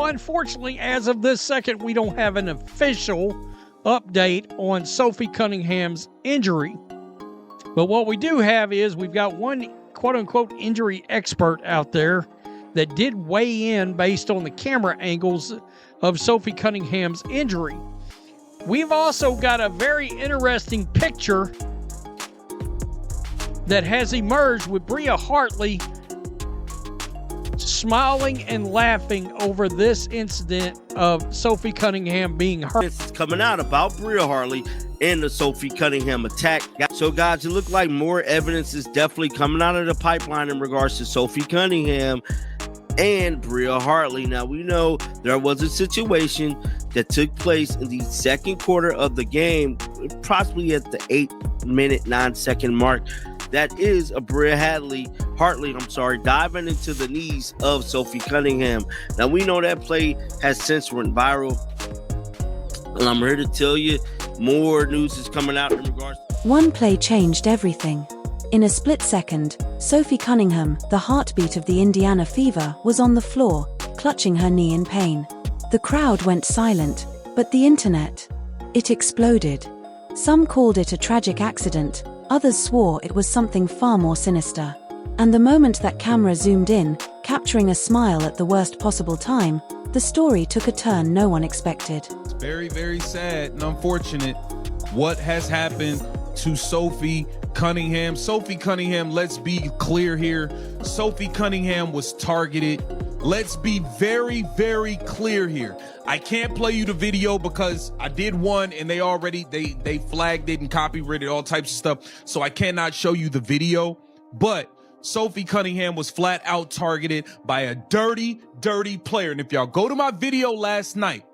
unfortunately, as of this second, we don't have an official update on Sophie Cunningham's injury. But what we do have is we've got one quote-unquote injury expert out there that did weigh in based on the camera angles of Sophie Cunningham's injury. We've also got a very interesting picture that has emerged with Bria Hartley smiling and laughing over this incident of Sophie Cunningham being hurt. It's coming out about Bria Hartley and the Sophie Cunningham attack. So, guys, it looked like more evidence is definitely coming out of the pipeline in regards to Sophie Cunningham and Bria Hartley. Now, we know there was a situation that took place in the second quarter of the game, possibly at the 8-minute, 9-second mark. That is a Bria Hartley, diving into the knees of Sophie Cunningham. Now, we know that play has since went viral, and I'm here to tell you more news is coming out in regards. One play changed everything. In a split second, Sophie Cunningham, the heartbeat of the Indiana Fever, was on the floor, clutching her knee in pain. The crowd went silent, but the internet, it exploded. Some called it a tragic accident, others swore it was something far more sinister. And the moment that camera zoomed in, capturing a smile at the worst possible time, the story took a turn no one expected. It's very, very sad and unfortunate what has happened to Sophie Cunningham. Sophie Cunningham, let's be clear here. Sophie Cunningham was targeted. Let's be very, very clear here. I can't play you the video because I did one and they flagged it and copyrighted all types of stuff. So I cannot show you the video, but Sophie Cunningham was flat out targeted by a dirty, dirty player. And if y'all go to my video last night,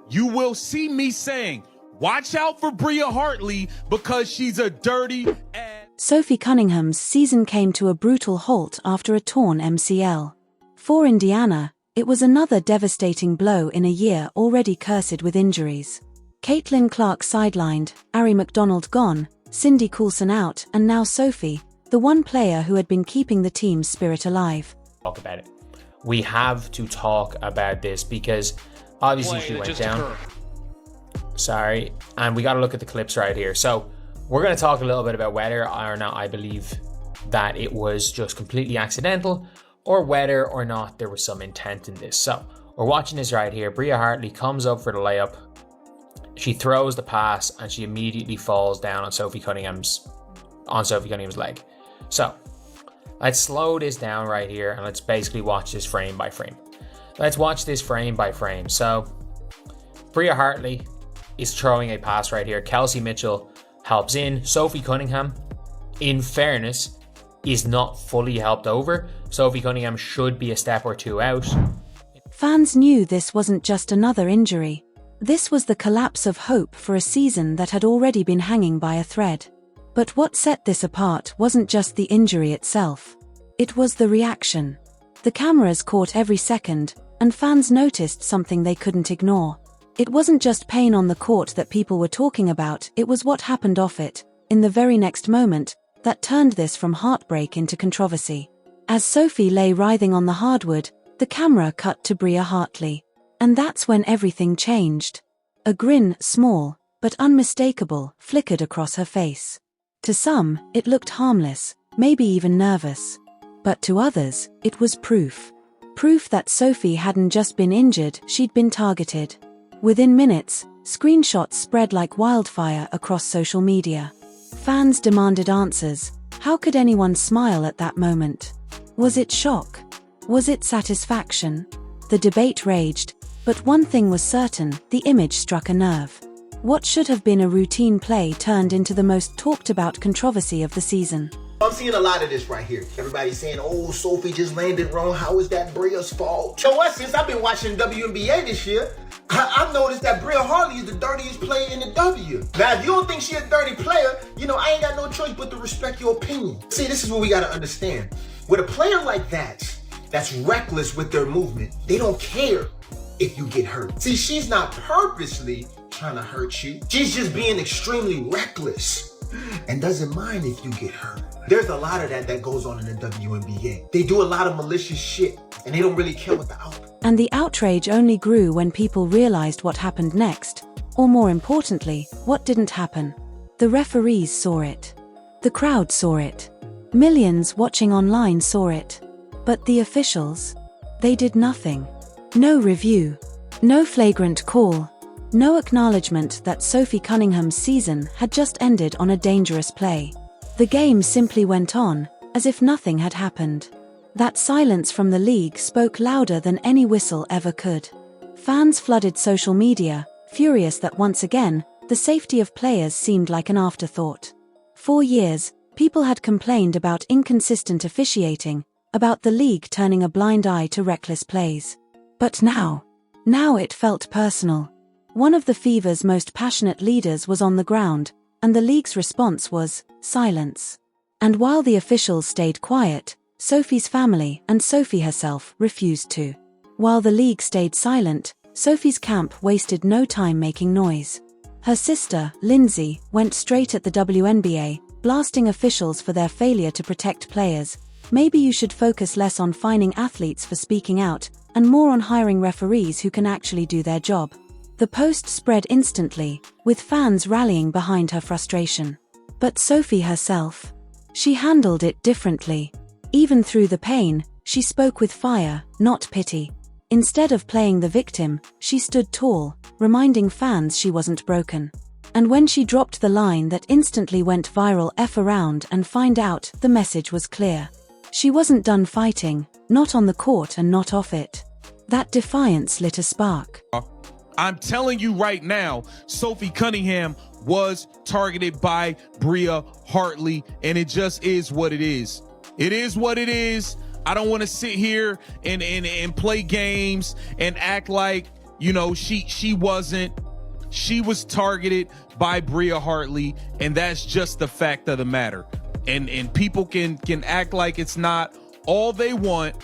you will see me saying, watch out for Bria Hartley because she's a dirty ass. Sophie Cunningham's season came to a brutal halt after a torn MCL. For Indiana, it was another devastating blow in a year already cursed with injuries. Caitlin Clark sidelined, Ari McDonald gone, Cindy Coulson out, and now Sophie, the one player who had been keeping the team's spirit alive. Talk about it. We have to talk about this because obviously she went down. Sorry, and we got to look at the clips right here. So we're going to talk a little bit about whether or not I believe that it was just completely accidental, or whether or not there was some intent in this. So we're watching this right here. Bria Hartley comes up for the layup. She throws the pass and she immediately falls down on Sophie Cunningham's leg. So let's slow this down right here and let's basically watch this frame by frame. So Bria Hartley is throwing a pass right here. Kelsey Mitchell helps in. Sophie Cunningham, in fairness, is not fully helped over. Sophie Cunningham should be a step or two out. Fans knew this wasn't just another injury. This was the collapse of hope for a season that had already been hanging by a thread. But what set this apart wasn't just the injury itself. It was the reaction. The cameras caught every second, and fans noticed something they couldn't ignore. It wasn't just pain on the court that people were talking about, it was what happened off it, in the very next moment, that turned this from heartbreak into controversy. As Sophie lay writhing on the hardwood, the camera cut to Bria Hartley. And that's when everything changed. A grin, small, but unmistakable, flickered across her face. To some, it looked harmless, maybe even nervous. But to others, it was proof. Proof that Sophie hadn't just been injured, she'd been targeted. Within minutes, screenshots spread like wildfire across social media. Fans demanded answers. How could anyone smile at that moment? Was it shock? Was it satisfaction? The debate raged, but one thing was certain, the image struck a nerve. What should have been a routine play turned into the most talked about controversy of the season. I'm seeing a lot of this right here. Everybody's saying, oh, Sophie just landed wrong. How is that Bria's fault? You know what? Since I've been watching WNBA this year, I've noticed that Bria Hartley is the dirtiest player in the W. Now, if you don't think she's a dirty player, I ain't got no choice but to respect your opinion. See, this is what we got to understand. With a player like that, that's reckless with their movement, they don't care if you get hurt. See, she's not purposely trying to hurt you. She's just being extremely reckless. and doesn't mind if you get hurt. There's a lot of that goes on in the WNBA. They do a lot of malicious shit, and they don't really care what the outcome. And the outrage only grew when people realized what happened next, or more importantly, what didn't happen. The referees saw it. The crowd saw it. Millions watching online saw it. But the officials? They did nothing. No review. No flagrant call. No acknowledgement that Sophie Cunningham's season had just ended on a dangerous play. The game simply went on, as if nothing had happened. That silence from the league spoke louder than any whistle ever could. Fans flooded social media, furious that once again, the safety of players seemed like an afterthought. For years, people had complained about inconsistent officiating, about the league turning a blind eye to reckless plays. But now it felt personal. One of the Fever's most passionate leaders was on the ground, and the league's response was silence. And while the officials stayed quiet, Sophie's family and Sophie herself refused to. While the league stayed silent, Sophie's camp wasted no time making noise. Her sister, Lindsay, went straight at the WNBA, blasting officials for their failure to protect players. Maybe you should focus less on fining athletes for speaking out, and more on hiring referees who can actually do their job. The post spread instantly, with fans rallying behind her frustration. But Sophie herself? She handled it differently. Even through the pain, she spoke with fire, not pity. Instead of playing the victim, she stood tall, reminding fans she wasn't broken. And when she dropped the line that instantly went viral, F around and find out, the message was clear. She wasn't done fighting, not on the court and not off it. That defiance lit a spark. I'm telling you right now, Sophie Cunningham was targeted by Bria Hartley, and it just is what it is. It is what it is. I don't want to sit here and play games and act like, she wasn't. She was targeted by Bria Hartley, and that's just the fact of the matter. And people can act like it's not all they want.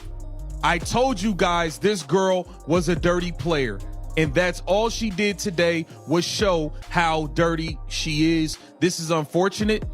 I told you guys this girl was a dirty player. And that's all she did today was show how dirty she is. This is unfortunate.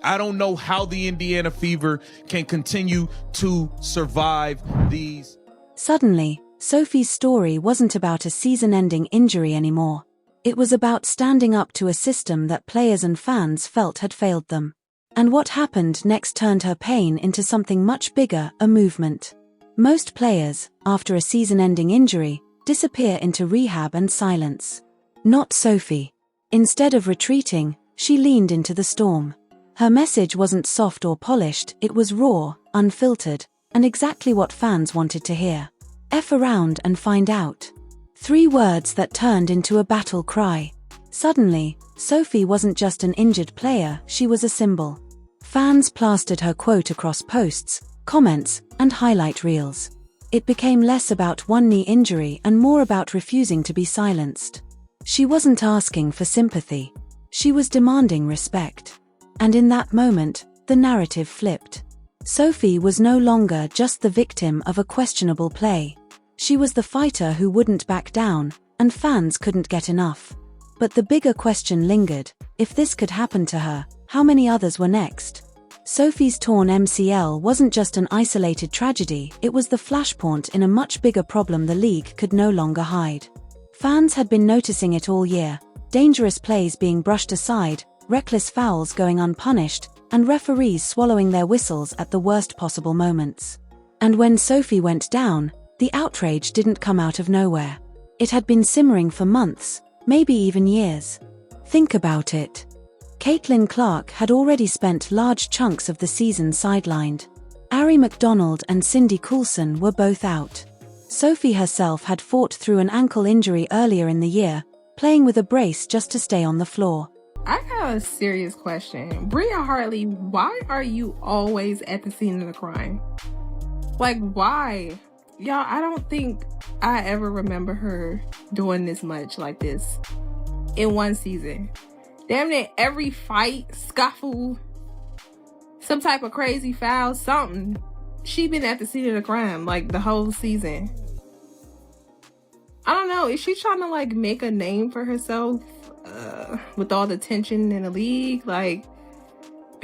I don't know how the Indiana Fever can continue to survive these. Suddenly, Sophie's story wasn't about a season-ending injury anymore. It was about standing up to a system that players and fans felt had failed them. And what happened next turned her pain into something much bigger, a movement. Most players, after a season-ending injury, disappear into rehab and silence. Not Sophie. Instead of retreating, she leaned into the storm. Her message wasn't soft or polished, it was raw, unfiltered, and exactly what fans wanted to hear. F around and find out. 3 words that turned into a battle cry. Suddenly, Sophie wasn't just an injured player, she was a symbol. Fans plastered her quote across posts, comments, and highlight reels. It became less about one knee injury and more about refusing to be silenced. She wasn't asking for sympathy. She was demanding respect. And in that moment, the narrative flipped. Sophie was no longer just the victim of a questionable play. She was the fighter who wouldn't back down, and fans couldn't get enough. But the bigger question lingered: if this could happen to her, how many others were next? Sophie's torn MCL wasn't just an isolated tragedy, it was the flashpoint in a much bigger problem the league could no longer hide. Fans had been noticing it all year: dangerous plays being brushed aside, reckless fouls going unpunished, and referees swallowing their whistles at the worst possible moments. And when Sophie went down, the outrage didn't come out of nowhere. It had been simmering for months, maybe even years. Think about it. Caitlin Clark had already spent large chunks of the season sidelined. Ari McDonald and Cindy Coulson were both out. Sophie herself had fought through an ankle injury earlier in the year, playing with a brace just to stay on the floor. I got a serious question. Bria Hartley, why are you always at the scene of the crime? Like, why? Y'all, I don't think I ever remember her doing this much like this in one season. Damn near every fight, scuffle, some type of crazy foul, something. She been at the scene of the crime like the whole season. I don't know. Is she trying to make a name for herself with all the tension in the league?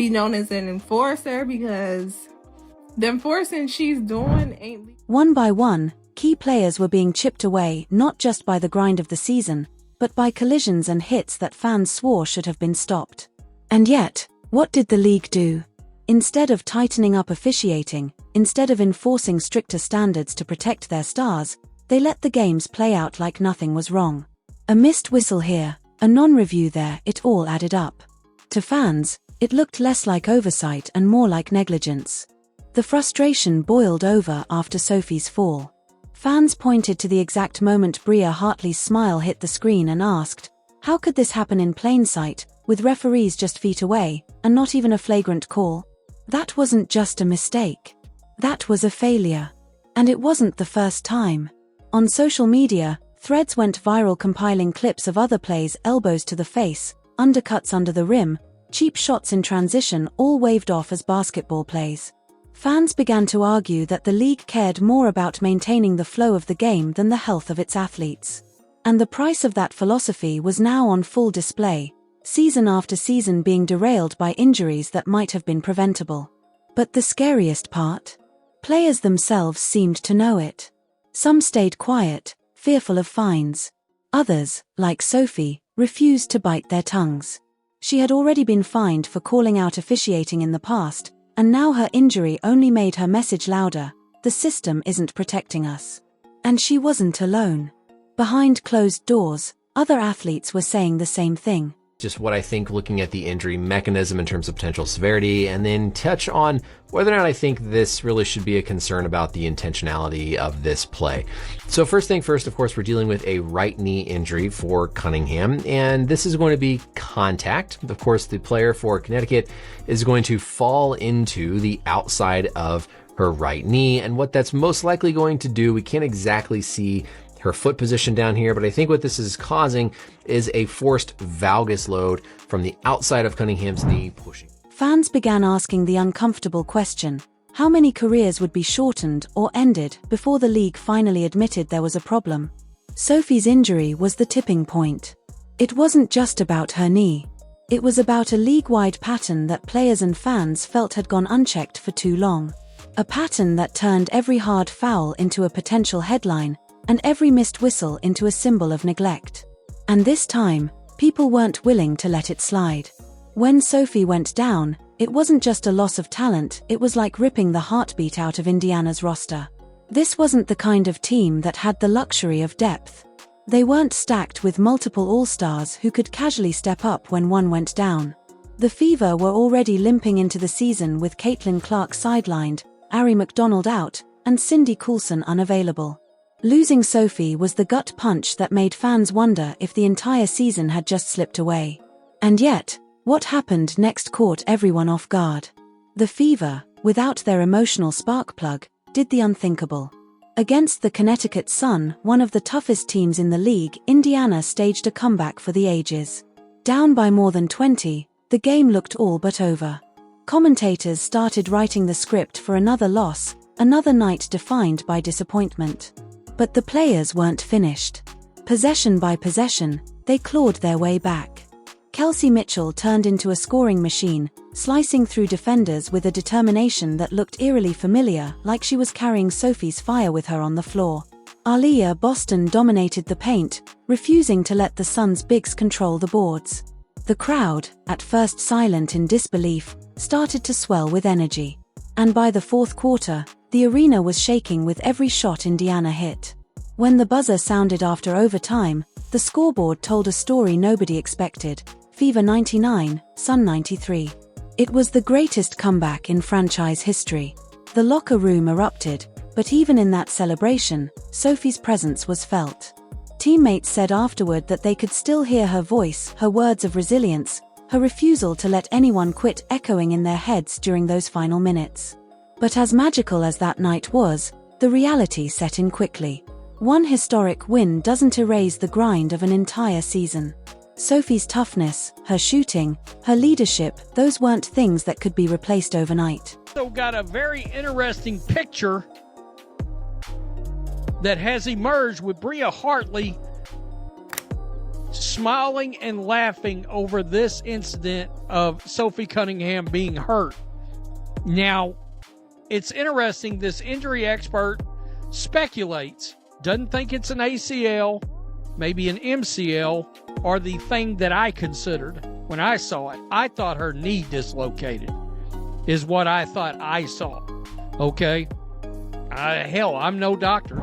be known as an enforcer because the enforcing she's doing ain't... One by one, key players were being chipped away not just by the grind of the season, but by collisions and hits that fans swore should have been stopped. And yet, what did the league do? Instead of tightening up officiating, instead of enforcing stricter standards to protect their stars, they let the games play out like nothing was wrong. A missed whistle here, a non-review there, it all added up. To fans, it looked less like oversight and more like negligence. The frustration boiled over after Sophie's fall. Fans pointed to the exact moment Bria Hartley's smile hit the screen and asked, how could this happen in plain sight, with referees just feet away, and not even a flagrant call? That wasn't just a mistake. That was a failure. And it wasn't the first time. On social media, threads went viral compiling clips of other plays: elbows to the face, undercuts under the rim, cheap shots in transition, all waved off as basketball plays. Fans began to argue that the league cared more about maintaining the flow of the game than the health of its athletes. And the price of that philosophy was now on full display, season after season being derailed by injuries that might have been preventable. But the scariest part? Players themselves seemed to know it. Some stayed quiet, fearful of fines. Others, like Sophie, refused to bite their tongues. She had already been fined for calling out officiating in the past, and now her injury only made her message louder: the system isn't protecting us. And she wasn't alone. Behind closed doors, other athletes were saying the same thing. Just what I think, looking at the injury mechanism in terms of potential severity, and then touch on whether or not I think this really should be a concern about the intentionality of this play. So first thing first, of course, we're dealing with a right knee injury for Cunningham, and this is going to be contact. Of course, the player for Connecticut is going to fall into the outside of her right knee, and what that's most likely going to do, we can't exactly see her foot position down here, but I think what this is causing is a forced valgus load from the outside of Cunningham's knee pushing. Fans began asking the uncomfortable question: how many careers would be shortened or ended before the league finally admitted there was a problem? Sophie's injury was the tipping point. It wasn't just about her knee. It was about a league-wide pattern that players and fans felt had gone unchecked for too long. A pattern that turned every hard foul into a potential headline, and every missed whistle into a symbol of neglect. And this time, people weren't willing to let it slide. When Sophie went down, it wasn't just a loss of talent, it was like ripping the heartbeat out of Indiana's roster. This wasn't the kind of team that had the luxury of depth. They weren't stacked with multiple all-stars who could casually step up when one went down. The Fever were already limping into the season with Caitlin Clark sidelined, Ari McDonald out, and Cindy Coulson unavailable. Losing Sophie was the gut punch that made fans wonder if the entire season had just slipped away. And yet, what happened next caught everyone off guard. The Fever, without their emotional spark plug, did the unthinkable. Against the Connecticut Sun, one of the toughest teams in the league, Indiana staged a comeback for the ages. Down by more than 20, the game looked all but over. Commentators started writing the script for another loss, another night defined by disappointment. But the players weren't finished. Possession by possession, they clawed their way back. Kelsey Mitchell turned into a scoring machine, slicing through defenders with a determination that looked eerily familiar, like she was carrying Sophie's fire with her on the floor. Aaliyah Boston dominated the paint, refusing to let the Suns' bigs control the boards. The crowd, at first silent in disbelief, started to swell with energy. And by the fourth quarter, the arena was shaking with every shot Indiana hit. When the buzzer sounded after overtime, the scoreboard told a story nobody expected: Fever 99, Sun 93. It was the greatest comeback in franchise history. The locker room erupted, but even in that celebration, Sophie's presence was felt. Teammates said afterward that they could still hear her voice, her words of resilience, her refusal to let anyone quit echoing in their heads during those final minutes. But as magical as that night was, the reality set in quickly. One historic win doesn't erase the grind of an entire season. Sophie's toughness, her shooting, her leadership, those weren't things that could be replaced overnight. So got a very interesting picture that has emerged with Bria Hartley smiling and laughing over this incident of Sophie Cunningham being hurt. Now, it's interesting, this injury expert speculates, doesn't think it's an ACL, maybe an MCL, or the thing that I considered when I saw it. I thought her knee dislocated, is what I thought I saw. Okay? Hell, I'm no doctor.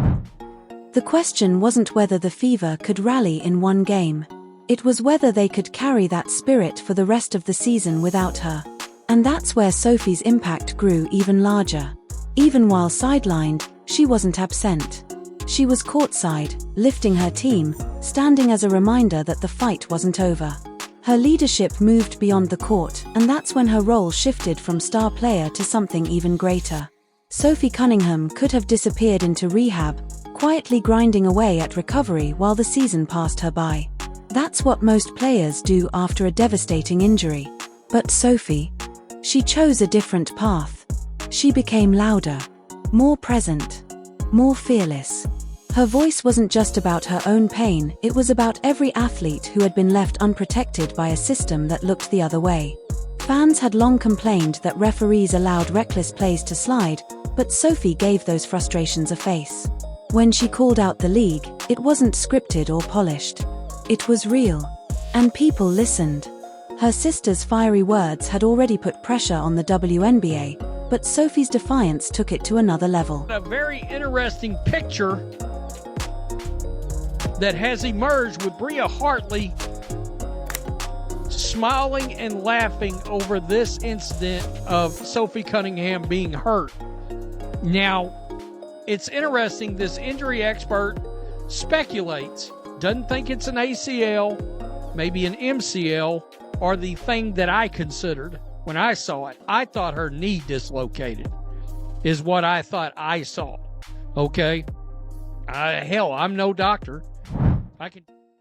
The question wasn't whether the Fever could rally in one game. It was whether they could carry that spirit for the rest of the season without her. And that's where Sophie's impact grew even larger. Even while sidelined, she wasn't absent. She was courtside, lifting her team, standing as a reminder that the fight wasn't over. Her leadership moved beyond the court, and that's when her role shifted from star player to something even greater. Sophie Cunningham could have disappeared into rehab, quietly grinding away at recovery while the season passed her by. That's what most players do after a devastating injury. But Sophie, she chose a different path. She became louder, more present, more fearless. Her voice wasn't just about her own pain, it was about every athlete who had been left unprotected by a system that looked the other way. Fans had long complained that referees allowed reckless plays to slide, but Sophie gave those frustrations a face. When she called out the league, it wasn't scripted or polished. It was real. And people listened. Her sister's fiery words had already put pressure on the WNBA, but Sophie's defiance took it to another level. A very interesting picture that has emerged with Bria Hartley smiling and laughing over this incident of Sophie Cunningham being hurt. Now, it's interesting, this injury expert speculates, doesn't think it's an ACL, maybe an MCL, or the thing that I considered when I saw it. I thought her knee dislocated, is what I thought I saw. Okay? Hell, I'm no doctor.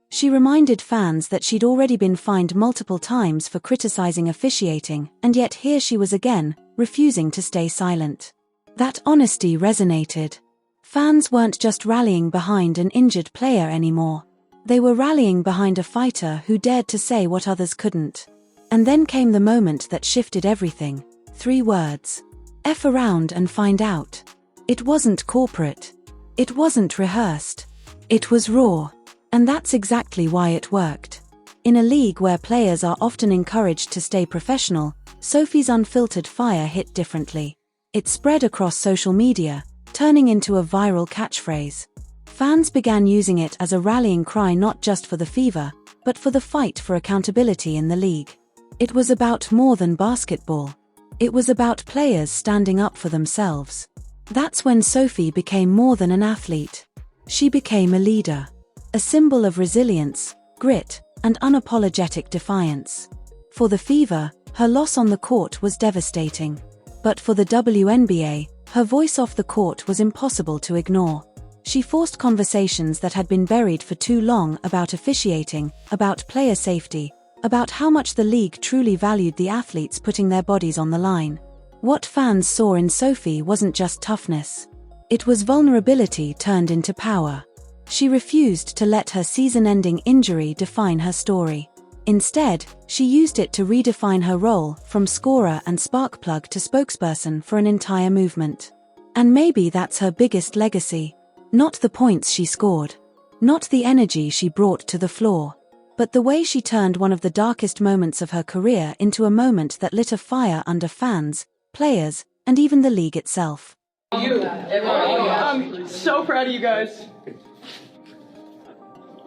She reminded fans that she'd already been fined multiple times for criticizing officiating, and yet here she was again, refusing to stay silent. That honesty resonated. Fans weren't just rallying behind an injured player anymore. They were rallying behind a fighter who dared to say what others couldn't. And then came the moment that shifted everything. 3 words. F around and find out. It wasn't corporate. It wasn't rehearsed. It was raw. And that's exactly why it worked. In a league where players are often encouraged to stay professional, Sophie's unfiltered fire hit differently. It spread across social media, turning into a viral catchphrase. Fans began using it as a rallying cry not just for the Fever, but for the fight for accountability in the league. It was about more than basketball. It was about players standing up for themselves. That's when Sophie became more than an athlete. She became a leader. A symbol of resilience, grit, and unapologetic defiance. For the Fever, her loss on the court was devastating. But for the WNBA, her voice off the court was impossible to ignore. She forced conversations that had been buried for too long about officiating, about player safety, about how much the league truly valued the athletes putting their bodies on the line. What fans saw in Sophie wasn't just toughness. It was vulnerability turned into power. She refused to let her season-ending injury define her story. Instead, she used it to redefine her role from scorer and spark plug to spokesperson for an entire movement. And maybe that's her biggest legacy. Not the points she scored. Not the energy she brought to the floor. But the way she turned one of the darkest moments of her career into a moment that lit a fire under fans, players, and even the league itself. I'm so proud of you guys.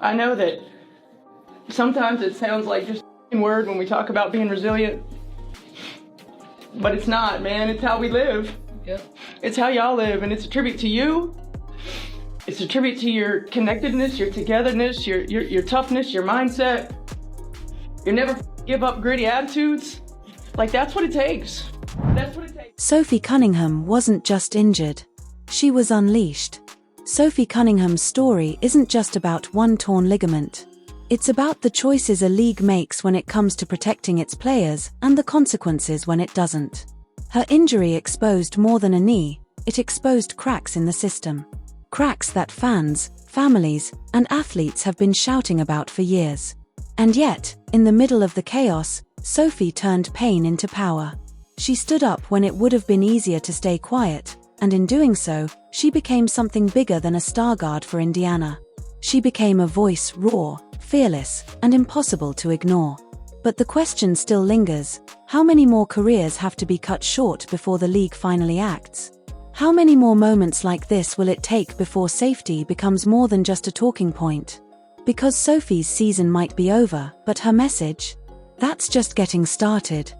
I know that sometimes it sounds like just a word when we talk about being resilient, but it's not, man. It's how we live. Yep. It's how y'all live, and it's a tribute to you. It's a tribute to your connectedness, your togetherness, your toughness, your mindset. You never give up gritty attitudes. Like, that's what it takes. That's what it takes. Sophie Cunningham wasn't just injured. She was unleashed. Sophie Cunningham's story isn't just about one torn ligament. It's about the choices a league makes when it comes to protecting its players and the consequences when it doesn't. Her injury exposed more than a knee, it exposed cracks in the system. Cracks that fans, families, and athletes have been shouting about for years. And yet, in the middle of the chaos, Sophie turned pain into power. She stood up when it would have been easier to stay quiet, and in doing so, she became something bigger than a star guard for Indiana. She became a voice raw, fearless, and impossible to ignore. But the question still lingers: how many more careers have to be cut short before the league finally acts? How many more moments like this will it take before safety becomes more than just a talking point? Because Sophie's season might be over, but her message? That's just getting started.